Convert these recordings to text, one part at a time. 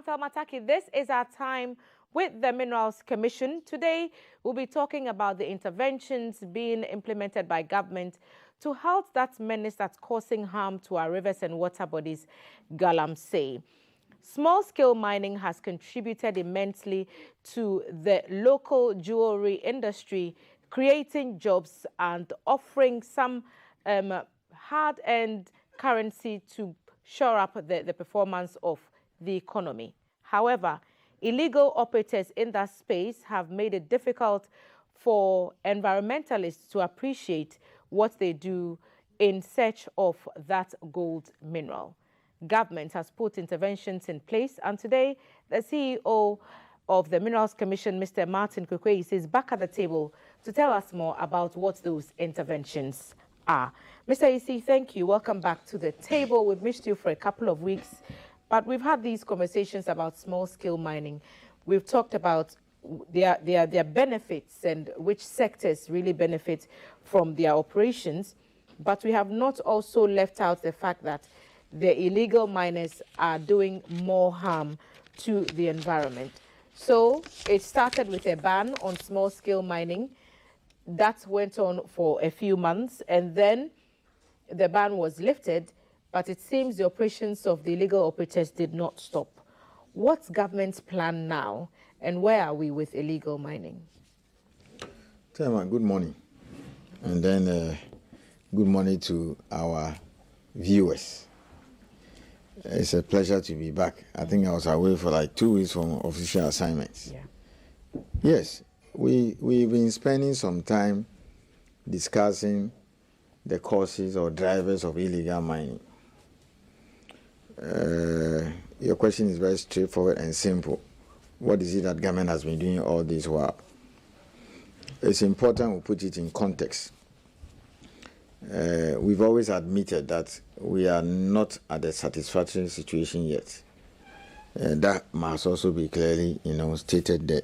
I'm Thelma Taki. This is our time with the Minerals Commission. Today, we'll be talking about the interventions being implemented by government to halt that menace that's causing harm to our rivers and water bodies, Galamsey. Small-scale mining has contributed immensely to the local jewelry industry, creating jobs and offering some hard-earned currency to shore up the performance of the economy. However, illegal operators in that space have made it difficult for environmentalists to appreciate what they do in search of that gold mineral. Government has put interventions in place, and today the CEO of the Minerals Commission, Mr. Martin Ayisi, is back at the table to tell us more about what those interventions are. Mr. Ayisi, thank you. Welcome back to the table. We've missed you for a couple of weeks, but we've had these conversations about small-scale mining. We've talked about their benefits and which sectors really benefit from their operations, but we have not also left out the fact that the illegal miners are doing more harm to the environment. So it started with a ban on small-scale mining. That went on for a few months, and then the ban was lifted, but it seems the operations of the illegal operators did not stop. What's government's plan now, and where are we with illegal mining? Thelma, good morning. And then good morning to our viewers. It's a pleasure to be back. I think I was away for like 2 weeks from official assignments. Yeah. Yes, we've been spending some time discussing the causes or drivers of illegal mining. Your question is very straightforward and simple. What is it that government has been doing all this while? It's important we put it in context. We've always admitted that we are not at a satisfactory situation yet. That must also be clearly, stated there.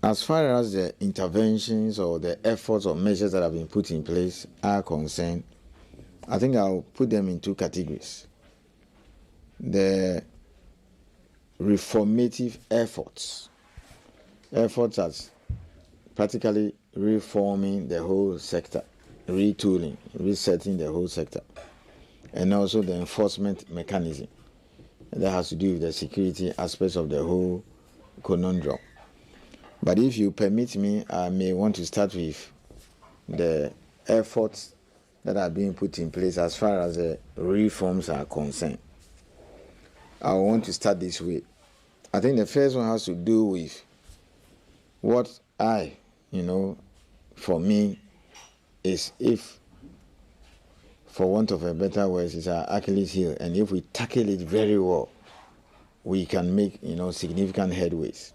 As far as the interventions or the efforts or measures that have been put in place are concerned, I think I'll put them in two categories. The reformative efforts as practically reforming the whole sector, retooling, resetting the whole sector, and also the enforcement mechanism that has to do with the security aspects of the whole conundrum. But if you permit me, I may want to start with the efforts that are being put in place as far as the reforms are concerned. I want to start this way. I think the first one has to do with what for me, is, if, for want of a better word, is our Achilles heel, and if we tackle it very well, we can make significant headways.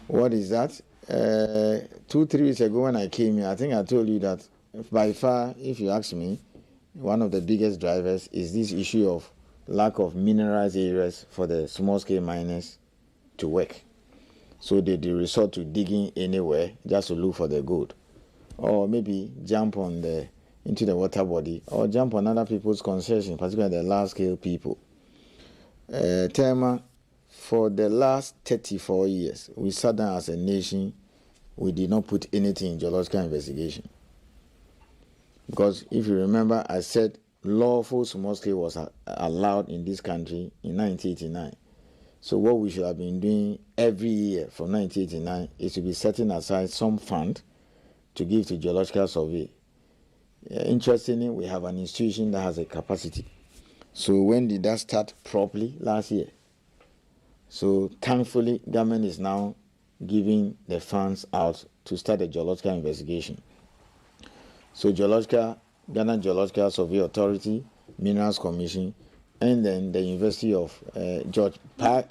What is that? 2-3 weeks ago when I came here, I think I told you that by far, if you ask me, one of the biggest drivers is this issue of lack of mineralized areas for the small-scale miners to work. So they resort to digging anywhere just to look for the gold, or maybe jump into the water body, or jump on other people's concessions, particularly the large-scale people. Thelma, for the last 34 years, we sat down as a nation, we did not put anything in geological investigation. Because if you remember, I said lawful small-scale was allowed in this country in 1989. So what we should have been doing every year from 1989 is to be setting aside some fund to give to geological survey. Interestingly, we have an institution that has a capacity. So when did that start properly? Last year. So thankfully, government is now giving the funds out to start a geological investigation. So Ghana Geological Survey Authority, Minerals Commission, and then the University of George Grant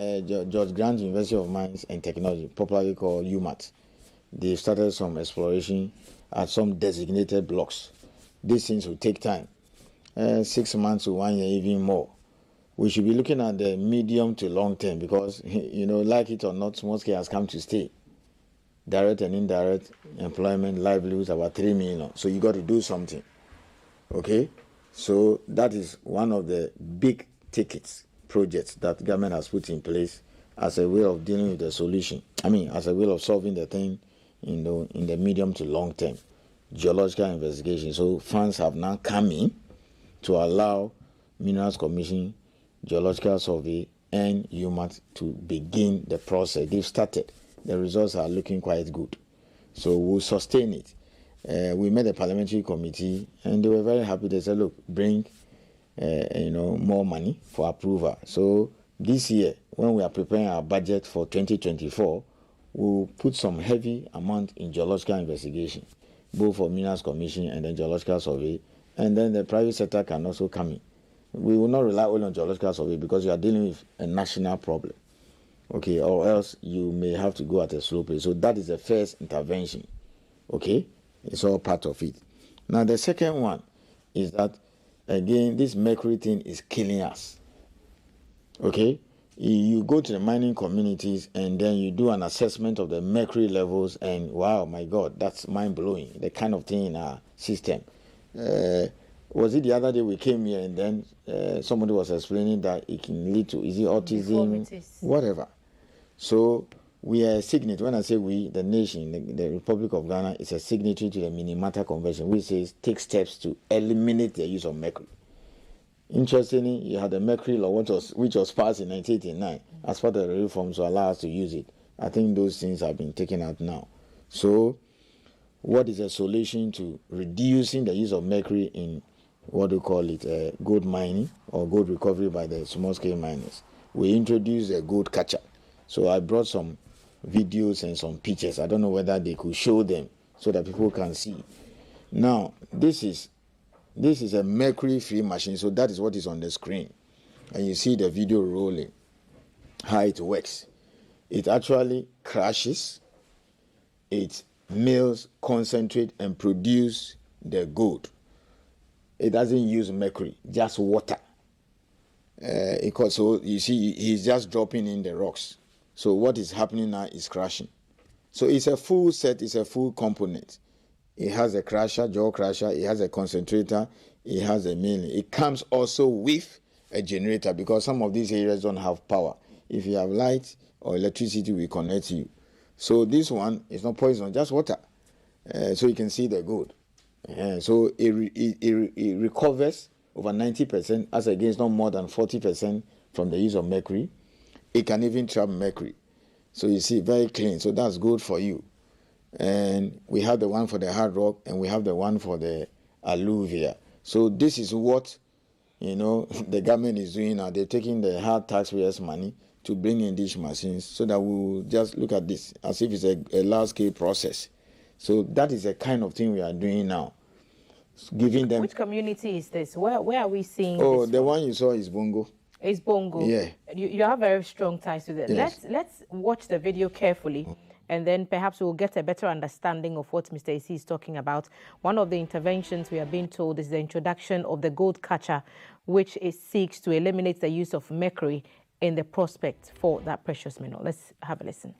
University of Mines and Technology, popularly called UMAT. They started some exploration at some designated blocks. These things will take time, 6 months to 1 year, even more. We should be looking at the medium to long term because, like it or not, small scale has come to stay. Direct and indirect employment, livelihoods, about 3 million. So you got to do something. Okay? So that is one of the big tickets projects that government has put in place as a way of dealing with the solution. As a way of solving the thing, in the medium to long term. Geological investigation. So funds have now come in to allow Minerals Commission, Geological Survey, and UMAT to begin the process. They've started. The results are looking quite good. So we'll sustain it. We met a parliamentary committee, and they were very happy. They said, look, bring more money for approval. So this year, when we are preparing our budget for 2024, we'll put some heavy amount in geological investigation, both for Minerals Commission and then Geological Survey, and then the private sector can also come in. We will not rely only on Geological Survey because you are dealing with a national problem, okay, or else you may have to go at a slow pace. So that is the first intervention, okay? It's all part of it. Now, the second one is that, again, this mercury thing is killing us, okay? You go to the mining communities and then you do an assessment of the mercury levels, and wow, my God, that's mind-blowing, the kind of thing in our system. Was it the other day we came here and then somebody was explaining that it can lead to, is it autism? Whatever. So we are a signatory. When I say we, the nation, the Republic of Ghana is a signatory to the Minamata Convention, which says take steps to eliminate the use of mercury. Interestingly, you had the mercury law, which was passed in 1989 as part of the reforms to allow us to use it. I think those things have been taken out now. So what is a solution to reducing the use of mercury in what do you call it, gold mining or gold recovery by the small-scale miners? We introduced a gold catcher. So I brought some videos and some pictures. I don't know whether they could show them so that people can see. Now, this is a mercury-free machine, so that is what is on the screen. And you see the video rolling, how it works. It actually crashes, it mills, concentrate, and produce the gold. It doesn't use mercury, just water. So you see, he's just dropping in the rocks. So what is happening now is crashing. So it's a full set, it's a full component. It has a crusher, jaw crusher, it has a concentrator, it has a milling. It comes also with a generator because some of these areas don't have power. If you have light or electricity, we connect you. So this one is not poison, just water. So you can see the gold. So it recovers over 90% as against not more than 40% from the use of mercury. It can even trap mercury. So you see, very clean. So that's good for you. And we have the one for the hard rock and we have the one for the alluvia. So this is what, the government is doing now. They're taking the hard taxpayers' money to bring in these machines so that we will just look at this as if it's a large-scale process. So that is the kind of thing we are doing now. Giving them. Which community is this? Where are we seeing Oh, this the from? one you saw is Bongo. It's Bongo. Yeah. You have very strong ties with it. Yes. Let's watch the video carefully, and then perhaps we'll get a better understanding of what Mr. Ayisi is talking about. One of the interventions we are being told is the introduction of the gold catcher, which seeks to eliminate the use of mercury in the prospect for that precious mineral. Let's have a listen.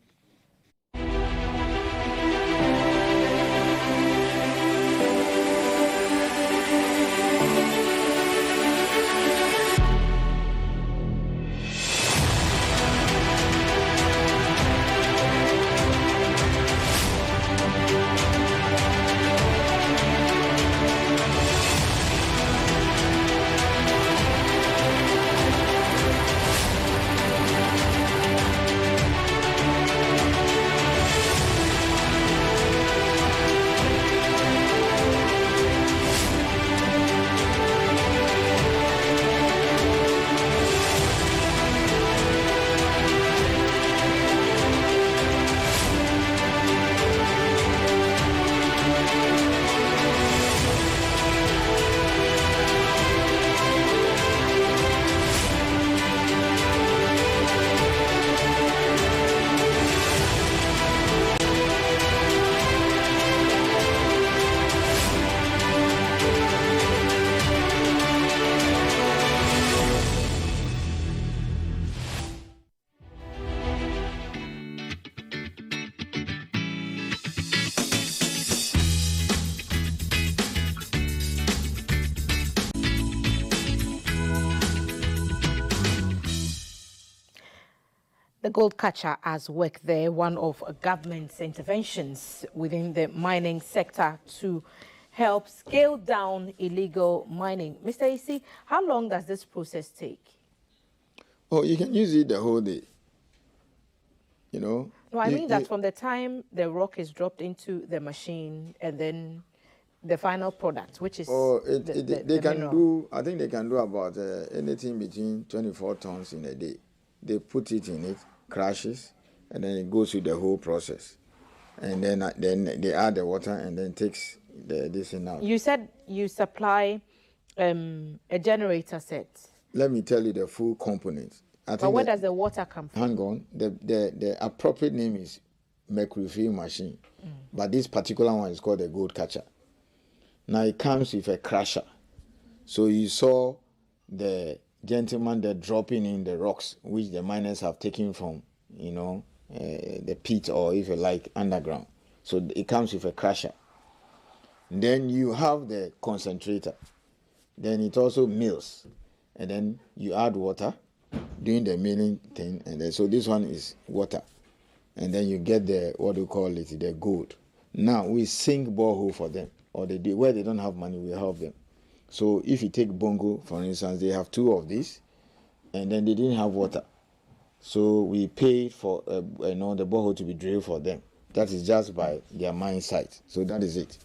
The gold catcher has worked there, one of government's interventions within the mining sector to help scale down illegal mining. Mr. Ayisi, how long does this process take? Oh, you can use it the whole day. You know? No, I mean that from the time the rock is dropped into the machine and then the final product, which is they can mineral. do, I think they can do about anything between 24 tons in a day. They put it in it, crashes, and then it goes through the whole process. And then they add the water and then takes this thing out. You said you supply a generator set. Let me tell you the full components. But where does the water come from? Hang on. The appropriate name is mercury-free machine. But this particular one is called a gold catcher. Now it comes with a crusher. So you saw the gentleman there dropping in the rocks, which the miners have taken from, the pit, or if you like, underground. So it comes with a crusher. Then you have the concentrator. Then it also mills. And then you add water doing the milling thing. And then, so this one is water. And then you get the, what do you call it, the gold. Now we sink borehole for them. Or they do, where they don't have money, we help them. So if you take Bongo, for instance, they have 2 of these, and then they didn't have water. So we paid for the borehole to be drilled for them. That is just by their mine site. So that is it.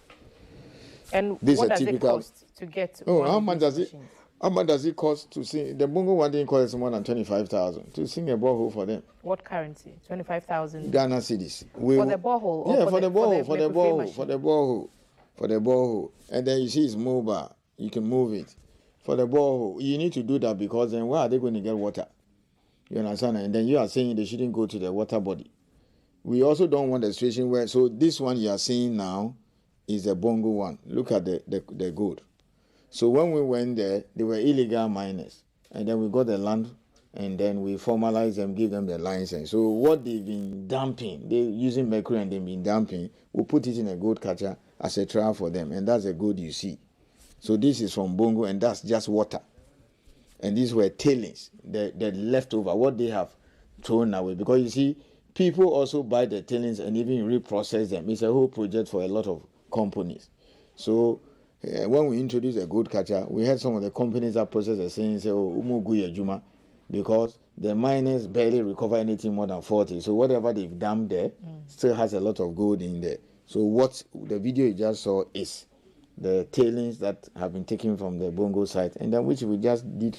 And what does it cost to get? How much does it? How much does it cost to sing? The Bongo one didn't cost more than 25,000 to sing a borehole for them. What currency? 25,000 Ghana cedis. For the borehole? Yeah, for the borehole. For the borehole. And then you see it's mobile. You can move it. For the borehole, you need to do that because then where are they going to get water? You understand? And then you are saying they shouldn't go to the water body. We also don't want the situation where, so this one you are seeing now is the Bongo one. Look at the gold. So when we went there, they were illegal miners. And then we got the land and then we formalized them, give them the license. So what they've been dumping, they're using mercury and they've been dumping, we put it in a gold catcher as a trial for them. And that's the gold you see. So this is from Bongo and that's just water. And these were tailings, the leftover, what they have thrown away. Because you see, people also buy the tailings and even reprocess them. It's a whole project for a lot of companies. So when we introduced a gold catcher, we had some of the companies that process the saying, say, oh, Umuguye Juma, because the miners barely recover anything more than 40. So whatever they've dumped there still has a lot of gold in there. So what the video you just saw is the tailings that have been taken from the Bongo site, and then which we just did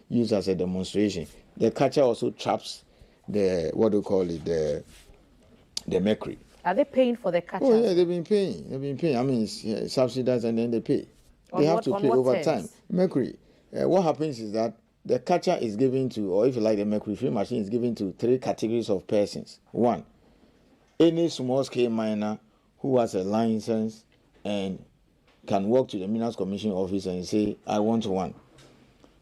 use as a demonstration. The catcher also traps the, what do you call it, the mercury. Are they paying for the catcher? Oh yeah, they've been paying. I mean, it's subsidized and then they pay. They have to pay over time. Mercury. What happens is that the catcher is given to, or if you like, the mercury-free machine is given to 3 categories of persons. 1, any small-scale miner who has a license and can walk to the Minerals Commission office and say, I want one.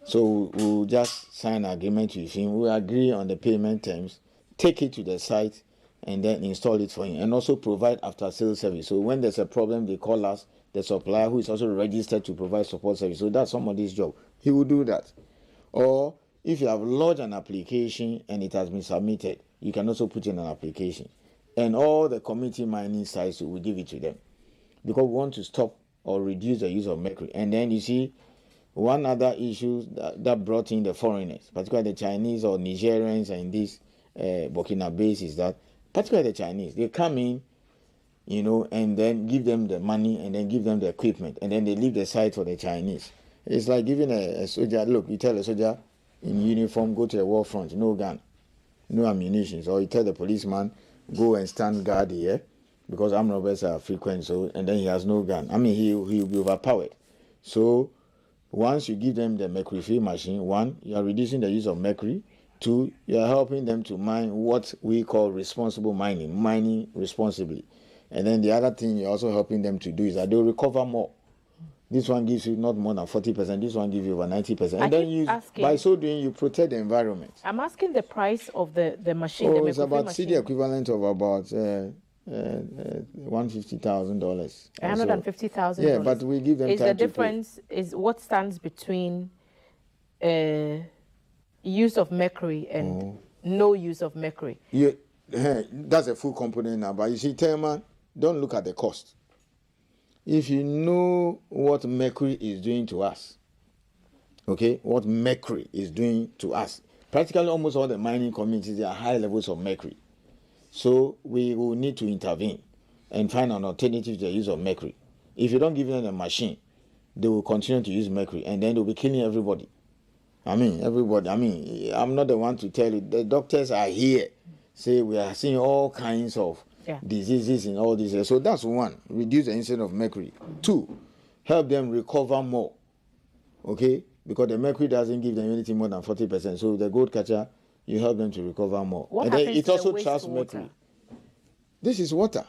So we'll just sign an agreement with him. We'll agree on the payment terms, take it to the site, and then install it for him. And also provide after-sales service. So when there's a problem, they call us, the supplier, who is also registered to provide support service. So that's somebody's job. He will do that. Or if you have lodged an application and it has been submitted, you can also put in an application. And all the community mining sites, we give it to them. Because we want to stop or reduce the use of mercury. And then you see, one other issue that brought in the foreigners, particularly the Chinese or Nigerians and these Burkina Faso, is that, particularly the Chinese, they come in, and then give them the money and then give them the equipment. And then they leave the site for the Chinese. It's like giving a soldier, look, you tell a soldier in uniform, go to the war front, no gun, no ammunition. Or you tell the policeman, go and stand guard here, because armed robbers are frequent, and then he has no gun. I mean, he'll be overpowered. So once you give them the mercury-free machine, 1, you are reducing the use of mercury. 2, you are helping them to mine what we call responsible mining responsibly. And then the other thing you're also helping them to do is that they'll recover more. This one gives you not more than 40%. This one gives you over 90%. And then by so doing, you protect the environment. I'm asking the price of the machine. Oh, it's about CD equivalent of about $150,000. $150,000. Yeah, but we give them time to pay. Is the difference is what stands between use of mercury and no use of mercury. That's a full component now. But you see, Telman, don't look at the cost. If you know what mercury is doing to us, okay, what mercury is doing to us, practically almost all the mining communities, there are high levels of mercury. So we will need to intervene and find an alternative to the use of mercury. If you don't give them a machine, they will continue to use mercury, and then they'll be killing everybody. Everybody. I'm not the one to tell you. The doctors are here. Say we are seeing all kinds of diseases in all these. So that's one. Reduce the incidence of mercury. 2, help them recover more. Okay? Because the mercury doesn't give them anything more than 40%. So the gold catcher, you help them to recover more. What and happens then it to also the traps wastewater? mercury. This is water.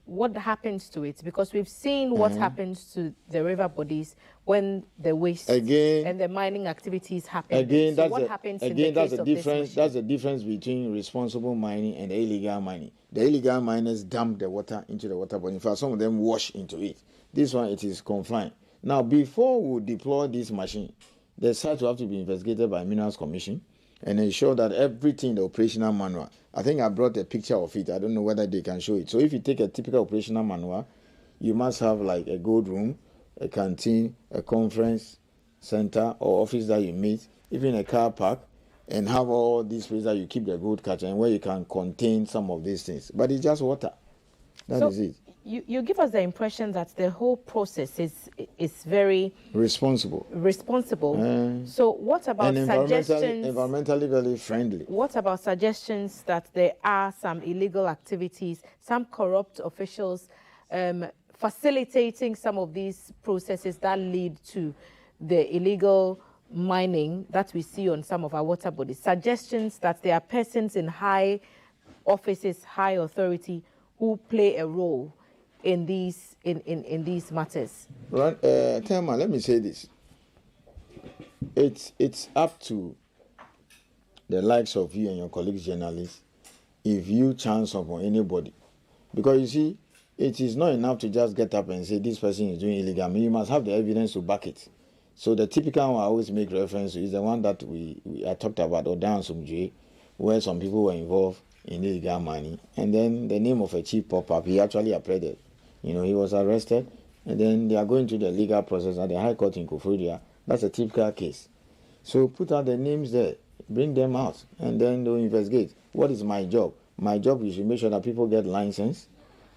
What happens to it? Because we've seen what happens to the river bodies when the waste and the mining activities happen. Again, so what happens in the case of this machine? That's the difference between responsible mining and illegal mining. The illegal miners dump the water into the water body. In fact, some of them wash into it. This one, it is confined. Now, before we deploy this machine, the site will have to be investigated by Minerals Commission and ensure that everything in the operational manual. I think I brought a picture of it. I don't know whether they can show it. So if you take a typical operational manual, you must have like a gold room, a canteen, a conference center or office that you meet, even a car park, and have all these places that you keep the gold catcher and where you can contain some of these things. But it's just water. That is it. You give us the impression that the whole process is very responsible. So what about suggestions? Environmentally very friendly. What about suggestions that there are some illegal activities, some corrupt officials facilitating some of these processes that lead to the illegal mining that we see on some of our water bodies? Suggestions that there are persons in high offices, high authority, who play a role in these matters. Right, Thelma, let me say this. It's up to the likes of you and your colleagues journalists if you chance upon anybody. Because you see, it is not enough to just get up and say this person is doing illegal. I mean, you must have the evidence to back it. So the typical one I always make reference to is the one that I talked about, Odan Sumjwe, where some people were involved in illegal mining. And then the name of a chief pop-up, he actually apprehended. He was arrested, and then they are going through the legal process at the High Court in Koforidua. That's a typical case. So put out the names there, bring them out, and then they'll investigate. What is my job? My job is to make sure that people get license,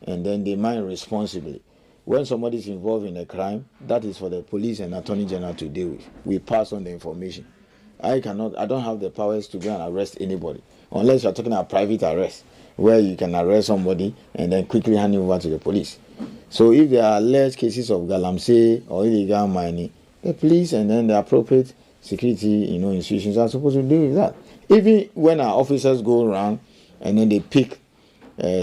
and then they mine responsibly. When somebody is involved in a crime, that is for the police and attorney general to deal with. We pass on the information. I don't have the powers to go and arrest anybody, unless you're talking about private arrest, where you can arrest somebody and then quickly hand him over to the police. So if there are alleged cases of galamsey or illegal mining, the police and then the appropriate security institutions are supposed to deal with that. Even when our officers go around and then they pick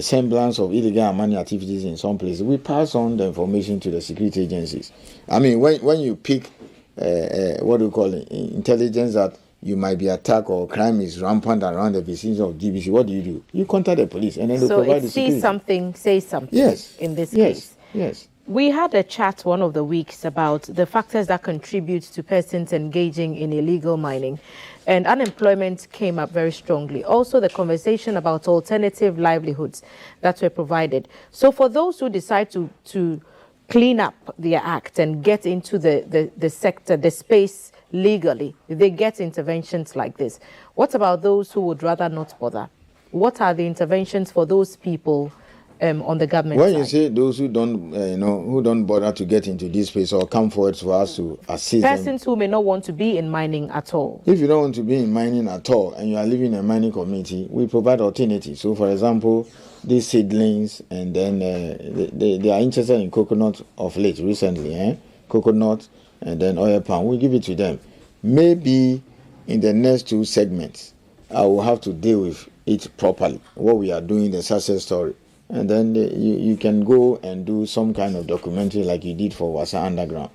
semblance of illegal mining activities in some places, we pass on the information to the security agencies. I mean, when you pick intelligence that you might be attacked or crime is rampant around the vicinity of GBC, what do? You contact the police and then they provide the security. So see something, say something. Yes. In this case. Yes. We had a chat one of the weeks about the factors that contribute to persons engaging in illegal mining, and unemployment came up very strongly. Also, the conversation about alternative livelihoods that were provided. So for those who decide to clean up their act and get into the sector, the space legally, they get interventions like this. What about those who would rather not bother? What are the interventions for those people on the government side? When you say those who don't bother to get into this space or come forward for us to assist persons who may not want to be in mining at all. If you don't want to be in mining at all and you are living in a mining community, we provide alternatives. So, for example, these seedlings, and then they are interested in coconut of late, recently, coconut and then oil palm. We give it to them. Maybe in the next 2 segments, I will have to deal with it properly, what we are doing, the success story. And then you can go and do some kind of documentary like you did for Wasa Underground.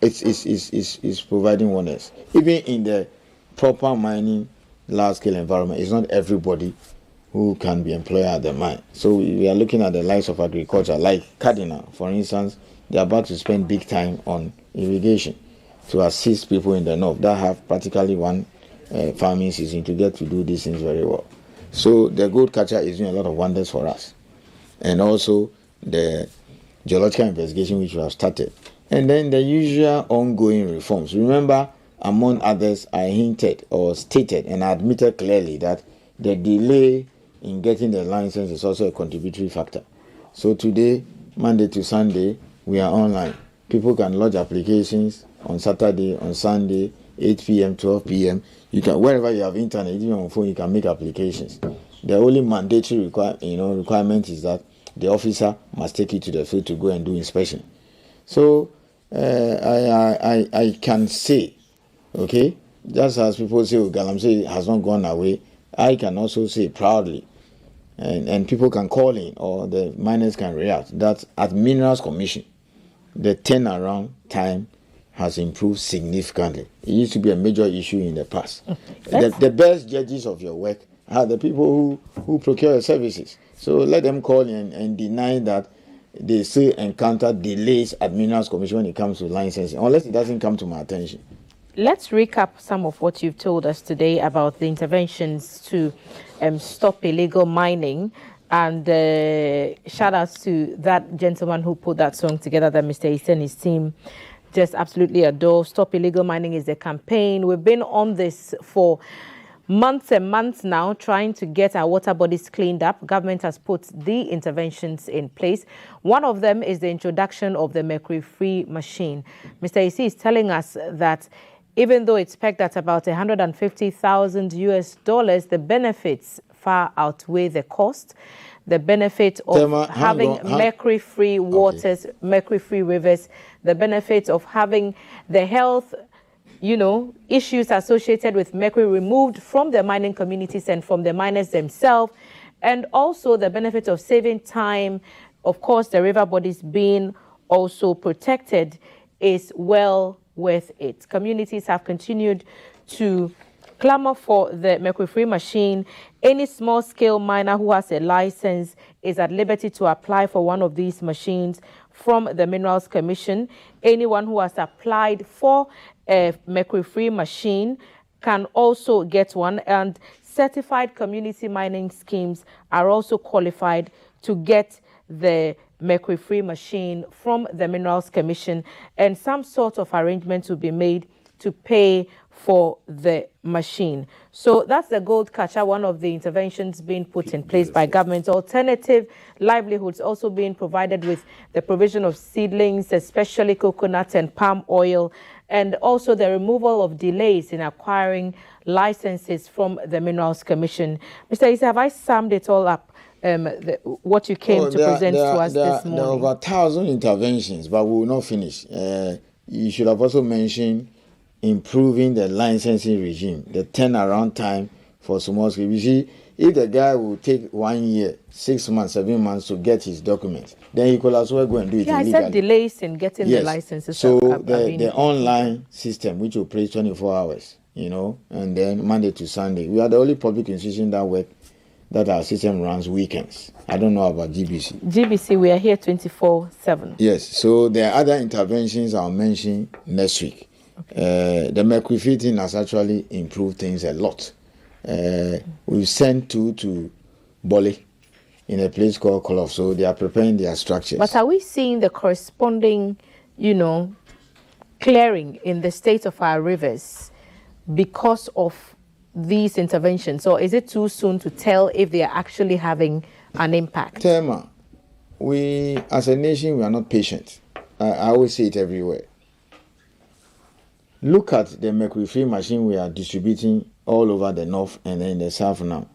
It's providing wonders. Even in the proper mining, large-scale environment, it's not everybody who can be employed at the mine. So we are looking at the lives of agriculture, like Cardinal, for instance. They're about to spend big time on irrigation to assist people in the north that have practically one farming season to get to do these things very well. So the gold catcher is doing a lot of wonders for us. And also the geological investigation which we have started. And then the usual ongoing reforms. Remember, among others, I hinted or stated and admitted clearly that the delay in getting the license is also a contributory factor. So today, Monday to Sunday, we are online. People can lodge applications on Saturday, on Sunday, 8 p.m., 12 p.m. You can, wherever you have internet, even on phone, you can make applications. The only mandatory requirement is that the officer must take you to the field to go and do inspection. So I can say, okay, just as people say, Galamsey has not gone away, I can also say proudly, and people can call in or the miners can react, that at Minerals Commission, the turnaround time has improved significantly. It used to be a major issue in the past. The best judges of your work are the people who procure your services. So let them call in and deny that they still encounter delays at Minerals Commission when it comes to licensing, unless it doesn't come to my attention. Let's recap some of what you've told us today about the interventions to stop illegal mining. And shout outs to that gentleman who put that song together that Mr. Ayisi and his team just absolutely adore. Stop Illegal Mining is a campaign. We've been on this for months and months now, trying to get our water bodies cleaned up. Government has put the interventions in place. One of them is the introduction of the mercury-free machine. Mr. Ayisi is telling us that even though it's pegged at about $150,000 US, the benefits far outweigh the cost. The benefit of having mercury-free waters, mercury-free rivers, the benefit of having the health, issues associated with mercury removed from the mining communities and from the miners themselves, and also the benefit of saving time, of course, the river bodies being also protected is well worth it. Communities have continued to clamor for the mercury-free machine. Any small-scale miner who has a license is at liberty to apply for one of these machines from the Minerals Commission. Anyone who has applied for a mercury-free machine can also get one, and certified community mining schemes are also qualified to get the mercury-free machine from the Minerals Commission, and some sort of arrangement will be made to pay for the machine. So that's the gold catcher, one of the interventions being put in place by government. Alternative livelihoods also being provided with the provision of seedlings, especially coconut and palm oil, and also the removal of delays in acquiring licenses from the Minerals Commission. Mr. Ayisi, have I summed it all up, what you came to present to us this morning? There are over 1,000 interventions, but we will not finish. You should have also mentioned improving the licensing regime, the turnaround time for small scale. You see, if the guy will take 1 year, 6 months, 7 months to get his documents, then he could as well go and do it illegally. I said delays in getting the licenses. So the online system, which operates 24 hours, and then Monday to Sunday. We are the only public institution that our system runs weekends. I don't know about GBC. GBC, we are here 24/7. Yes, so there are other interventions I'll mention next week. The mercury-free thing has actually improved things a lot. We've sent 2 to Bole in a place called Kolof, so they are preparing their structures. But are we seeing the corresponding, clearing in the state of our rivers because of these interventions, or is it too soon to tell if they are actually having an impact? Tema, we as a nation, we are not patient. I always say it everywhere. Look at the mercury-free machine we are distributing all over the north and in the south now.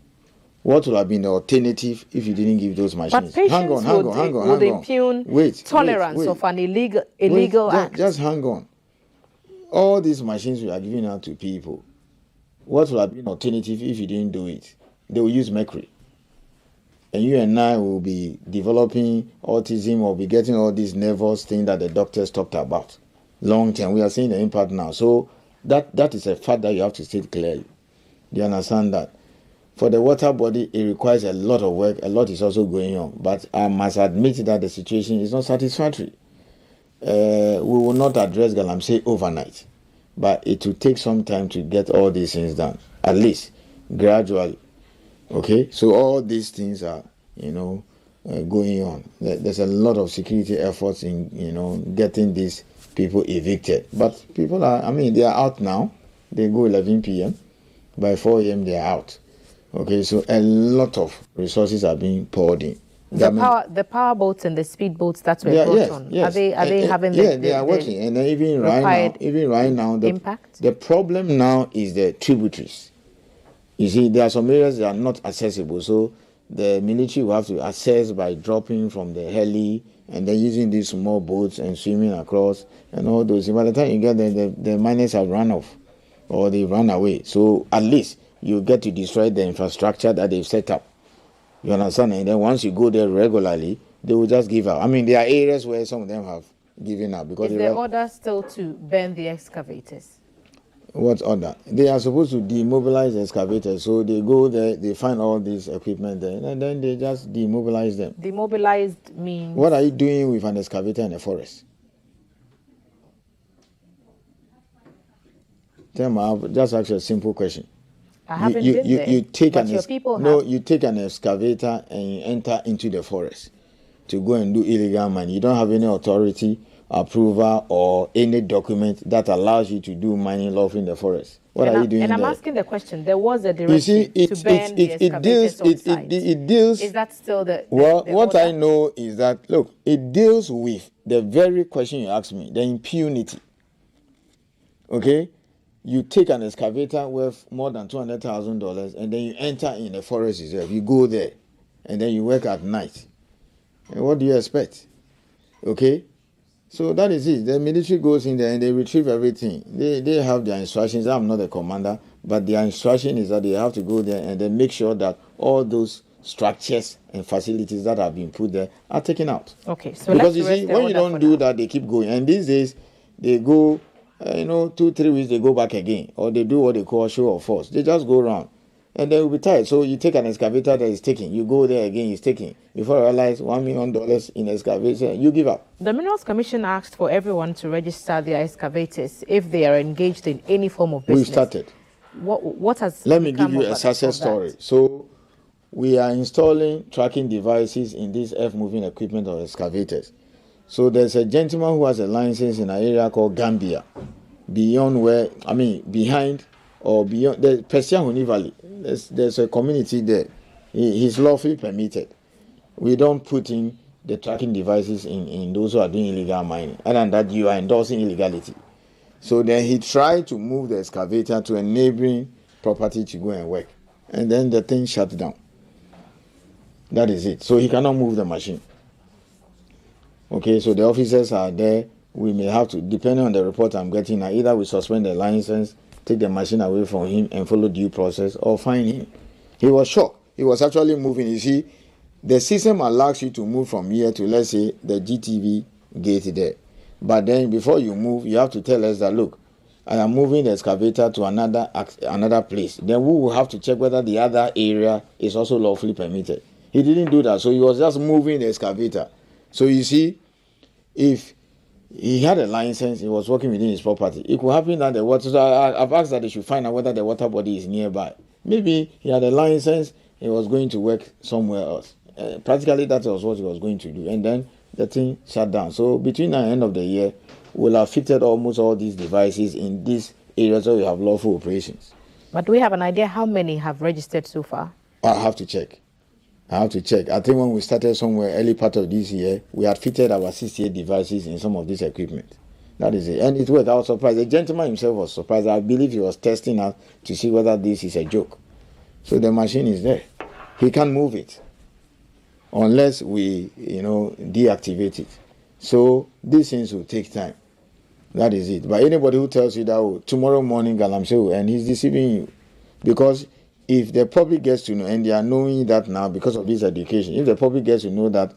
What would have been the alternative if you didn't give those machines? But hang on. Would impugn tolerance of an illegal act. Just hang on. All these machines we are giving out to people, what would have been alternative if you didn't do it? They will use mercury. And you and I will be developing autism or be getting all these nervous things that the doctors talked about. Long term, we are seeing the impact now. So that is a fact that you have to state clearly. Do you understand that? For the water body, it requires a lot of work. A lot is also going on. But I must admit that the situation is not satisfactory. We will not address Galamsey overnight. but it will take some time to get all these things done, at least gradually. Okay, so all these things are, going on. There's a lot of security efforts in, getting these people evicted. But people they are out now. They go 11 p.m. By 4 a.m. they are out. Okay, so a lot of resources are being poured in. The power boats and the speed boats that were brought on. Yes. Are they having they are working, and even right now, the problem now is the tributaries. You see, there are some areas that are not accessible, so the military will have to access by dropping from the heli and then using these small boats and swimming across and all those. By the time you get there, the miners have run off or they run away. So at least you get to destroy the infrastructure that they've set up. You understand? And then once you go there regularly, they will just give up. There are areas where some of them have given up because is the order still to burn the excavators? What order? They are supposed to demobilize the excavators. So they go there, they find all this equipment there, and then they just demobilize them. Demobilized means? What are you doing with an excavator in the forest? Tell me, I'll just ask you a simple question. I haven't been there. You take but your people have. You take an excavator and you enter into the forest to go and do illegal mining. You don't have any authority, approval, or any document that allows you to do mining lawfully in the forest. What are you doing? And I'm asking the question. There was a directive to ban the excavators on site. It deals. Is that still the what order? I know is that, look, it deals with the very question you asked me, the impunity. Okay. You take an excavator worth more than $200,000 and then you enter in the forest reserve. You go there and then you work at night. And what do you expect? Okay? So that is it. The military goes in there and they retrieve everything. They have their instructions. I'm not the commander, but their instruction is that they have to go there and then make sure that all those structures and facilities that have been put there are taken out. Okay, so because you see, when you don't do that, they keep going. And these days, they go 2-3 weeks, they go back again, or they do what they call show of force. They just go around, and they will be tired. So you take an excavator that is taking, you go there again, it's taking. Before you realize $1 million in excavation, you give up. The Minerals Commission asked for everyone to register their excavators if they are engaged in any form of business. We started. What has? Let me give you a success story. So we are installing tracking devices in these earth-moving equipment or excavators. So there's a gentleman who has a license in an area called Gambia, behind or beyond the Persian Valley. There's a community there. He's lawfully permitted. We don't put in the tracking devices in those who are doing illegal mining. Other than that, you are endorsing illegality. So then he tried to move the excavator to a neighboring property to go and work. And then the thing shut down. That is it. So he cannot move the machine. Okay, so the officers are there. We may have to, depending on the report I'm getting, either we suspend the license, take the machine away from him and follow due process, or fine him. He was shocked. He was actually moving. You see, the system allows you to move from here to, let's say, the GTV gate there. But then before you move, you have to tell us that, look, I am moving the excavator to another place. Then we will have to check whether the other area is also lawfully permitted. He didn't do that, so he was just moving the excavator. So you see, if he had a license, he was working within his property, it could happen that the water, so I've asked that they should find out whether the water body is nearby. Maybe he had a license, he was going to work somewhere else. Practically that was what he was going to do. And then the thing shut down. So between now and the end of the year, we'll have fitted almost all these devices in these areas where we have lawful operations. But do we have an idea how many have registered so far? I have to check. I think when we started somewhere early part of this year, we had fitted our 68 devices in some of this equipment. That is it. And it worked. I was surprised. The gentleman himself was surprised. I believe he was testing us to see whether this is a joke. So the machine is there. He can't move it unless we, deactivate it. So these things will take time. That is it. But anybody who tells you that tomorrow morning, Galamsey, and he's deceiving you. Because if the public gets to know, and they are knowing that now because of this education, if the public gets to know that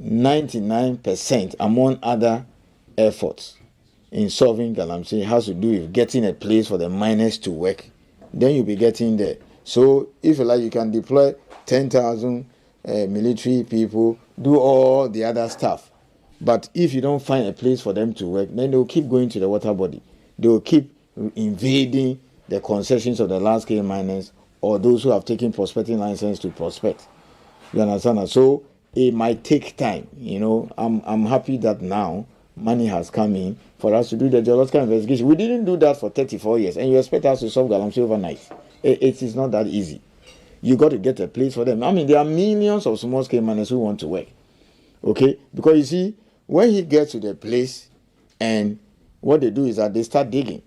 99% among other efforts in solving Galamsey has to do with getting a place for the miners to work, then you'll be getting there. So if you like, you can deploy 10,000 military people, do all the other stuff. But if you don't find a place for them to work, then they'll keep going to the water body. they will keep invading the concessions of the large-scale miners or those who have taken prospecting license to prospect. You understand? So it might take time. I'm happy that now money has come in for us to do the geological investigation. We didn't do that for 34 years, and you expect us to solve Galamsey overnight. It is not that easy. You got to get a place for them. I mean, there are millions of small-scale miners who want to work. Okay? Because you see, when he gets to the place, and what they do is that they start digging.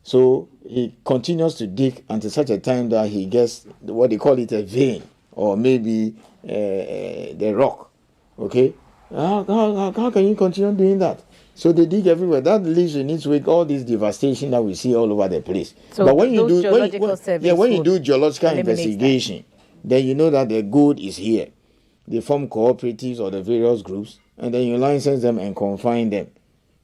So he continues to dig until such a time that he gets what they call it a vein, or maybe the rock. Okay? How can you continue doing that? So they dig everywhere. That leaves in its wake all this devastation that we see all over the place. So but when you do geological investigation, investigation, then you know that the gold is here. They form cooperatives or the various groups, and then you license them and confine them.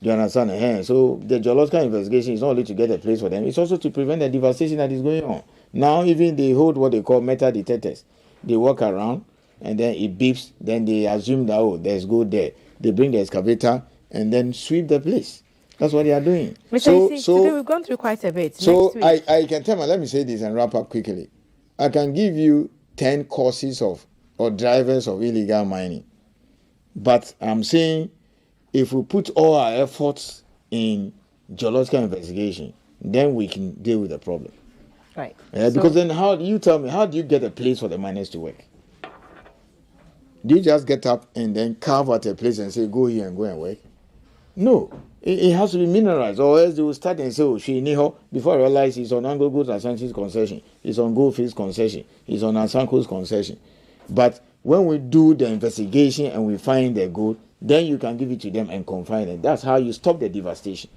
Do you understand? So the geological investigation is not only to get a place for them, it's also to prevent the devastation that is going on. Now even they hold what they call metal detectors. They walk around and then it beeps, then they assume that, there's gold there. They bring the excavator and then sweep the place. That's what they are doing. So today we've gone through quite a bit. So I can tell let me say this and wrap up quickly. I can give you 10 causes or drivers of illegal mining. But I'm saying if we put all our efforts in geological investigation, then we can deal with the problem. Right. Because then how do you get a place for the miners to work? Do you just get up and then carve out a place and say, go here and go and work? No. It has to be mineralized, or else they will start and say, Niho, before I realize it's on Anglo Gold Ashanti's concession, it's on Goldfields concession, it's on Asanko's concession. But when we do the investigation and we find the gold, then you can give it to them and confine it. That's how you stop the devastation.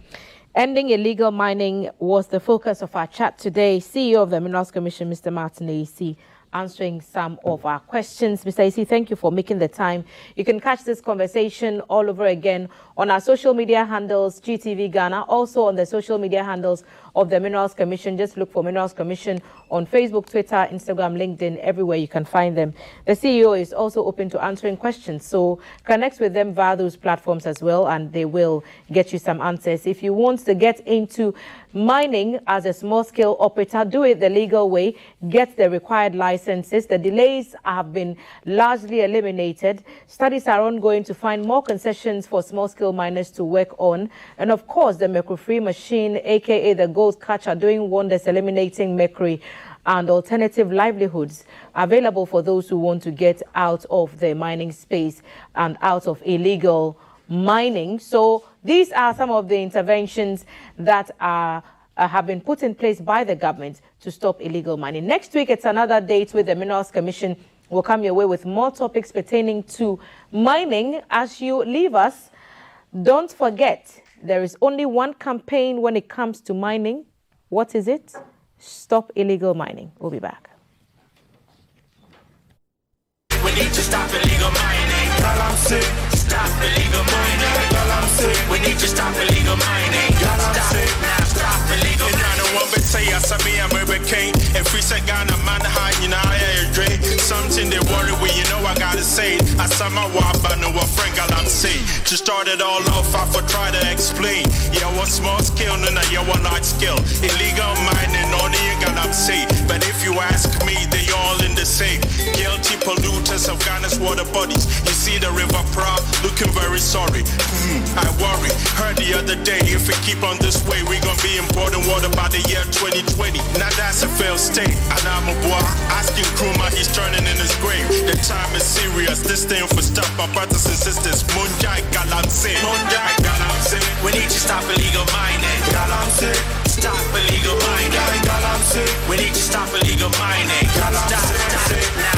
Ending illegal mining was the focus of our chat today. CEO of the Minerals Commission, Mr. Martin Ayisi, answering some of our questions. Mr. Ayisi, thank you for making the time. You can catch this conversation all over again on our social media handles, GTV Ghana, also on the social media handles of the Minerals Commission. Just look for Minerals Commission on Facebook, Twitter, Instagram, LinkedIn, everywhere you can find them. The CEO is also open to answering questions, so connect with them via those platforms as well, and they will get you some answers. If you want to get into mining as a small-scale operator, do it the legal way, get the required licenses. The delays have been largely eliminated. Studies are ongoing to find more concessions for small-scale miners to work on. And of course, the mercury-free machine, aka the gold catcher, doing wonders, eliminating mercury, and alternative livelihoods available for those who want to get out of the mining space and out of illegal mining. So these are some of the interventions that have been put in place by the government to stop illegal mining. Next week, it's another date with the Minerals Commission. We'll come your way with more topics pertaining to mining. As you leave us, don't forget, there is only one campaign when it comes to mining. What is it? Stop illegal mining. We'll be back. We need to stop illegal mining. Stop illegal mining. We need to stop illegal mining. Stop illegal mining. Something they worry with, you know I gotta say. I saw my waba, no a friend, I'm say. To start it all off, I for try to explain. Yeah, one small scale, no, yeah, one large scale. Illegal mining, only you got I'm say. But if you ask me, they all in the same. Guilty polluters of Ghana's water bodies. You see the river proud, looking very sorry. I worry. Heard the other day, if we keep on this way, we gonna be importing water by the year 2020. Now that's a failed state. And I'm a boy asking Kruma, he's turning in his grave. The time is serious. This thing for stop my brothers and sisters. Munjai Galamse. We need to stop illegal mining. Stop illegal mining. We need to stop illegal mining.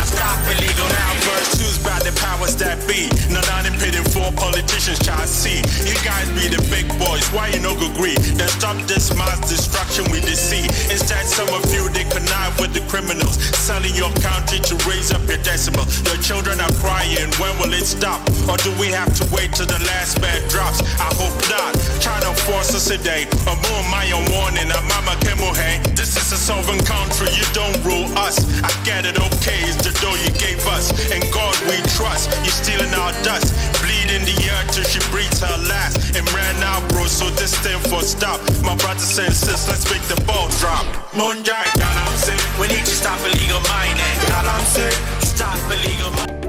Stop illegal now. First choose by the powers that be. None of them pitting for politicians try to see. You guys be the big boys. Why you no go agree? Then stop this mass destruction we deceive. Instead, some of you they connive with the criminals, selling your country to raise up your decimal. Your children are crying. When will it stop? Or do we have to wait till the last man drops? I hope not. Try to force us a day. A more my own warning. A mama kemo hey. This is a sovereign country. You don't rule us. I get it. Okay, it's the door you gave us. And God we trust. You're stealing our dust. Bleeding in the air till she breathes her last. And ran out, bro, so this thing for stop. My brothers and sisters, let's make the ball drop. Munjai, we need to stop illegal mining. Stop illegal mining.